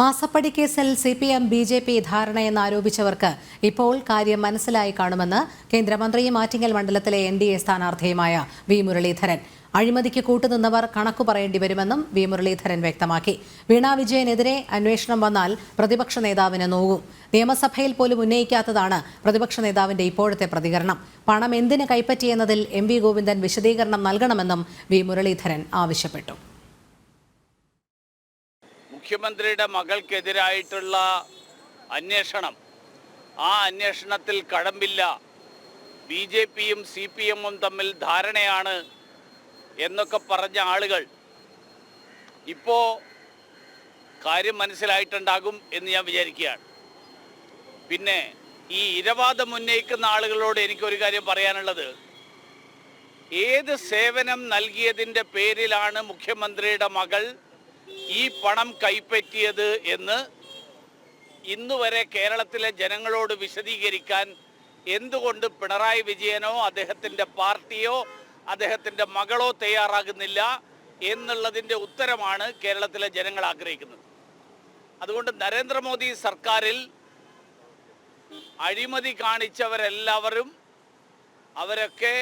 മാസപ്പടി കേസിൽ CPM BJP ധാരണയെന്നാരോപിച്ചവർക്ക് ഇപ്പോൾ കാര്യം മനസ്സിലായി കാണുമെന്ന് കേന്ദ്രമന്ത്രിയും ആറ്റിങ്ങൽ മണ്ഡലത്തിലെ NDA സ്ഥാനാർത്ഥിയുമായ വി മുരളീധരൻ. അഴിമതിക്ക് കൂട്ടുനിന്നവർ കണക്കു പറയേണ്ടി വരുമെന്നും വി മുരളീധരൻ വ്യക്തമാക്കി. വീണ വിജയനെതിരെ അന്വേഷണം വന്നാൽ പ്രതിപക്ഷ നേതാവിന് നോവും. നിയമസഭയിൽ പോലും ഉന്നയിക്കാത്തതാണ് പ്രതിപക്ഷ നേതാവിന്റെ ഇപ്പോഴത്തെ പ്രതികരണം. പണം എന്തിന് കൈപ്പറ്റിയെന്നതിൽ MV ഗോവിന്ദൻ വിശദീകരണം നൽകണമെന്നും വി മുരളീധരൻ ആവശ്യപ്പെട്ടു. മുഖ്യമന്ത്രിയുടെ മകൾക്കെതിരായിട്ടുള്ള അന്വേഷണം, ആ അന്വേഷണത്തിൽ കഴമ്പില്ല, BJPയും CPMഉം തമ്മിൽ ധാരണയാണ് എന്നൊക്കെ പറഞ്ഞ ആളുകൾ ഇപ്പോൾ കാര്യം മനസ്സിലായിട്ടുണ്ടാകും എന്ന് ഞാൻ വിചാരിക്കുകയാണ്. പിന്നെ ഈ ഇരവാദം ഉന്നയിക്കുന്ന ആളുകളോട് എനിക്കൊരു കാര്യം പറയാനുള്ളത്, ഏത് സേവനം നൽകിയതിൻ്റെ പേരിലാണ് മുഖ്യമന്ത്രിയുടെ മകൾ ഈ പണം കൈപ്പറ്റിയത് എന്ന് ഇന്നുവരെ കേരളത്തിലെ ജനങ്ങളോട് വിശദീകരിക്കാൻ എന്തുകൊണ്ട് പിണറായി വിജയനോ അദ്ദേഹത്തിൻ്റെ പാർട്ടിയോ അദ്ദേഹത്തിൻ്റെ മകളോ തയ്യാറാകുന്നില്ല എന്നുള്ളതിൻ്റെ ഉത്തരമാണ് കേരളത്തിലെ ജനങ്ങൾ ആഗ്രഹിക്കുന്നത്. അതുകൊണ്ട് നരേന്ദ്രമോദി സർക്കാരിൽ അഴിമതി കാണിച്ചവരെല്ലാവരും അവരൊക്കെ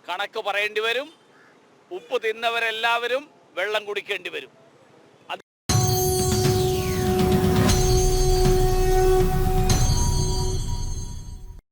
കണക്ക് പറയേണ്ടി വരും. ഉപ്പ് തിന്നവരെല്ലാവരും വെള്ളം കുടിക്കേണ്ടി വരും.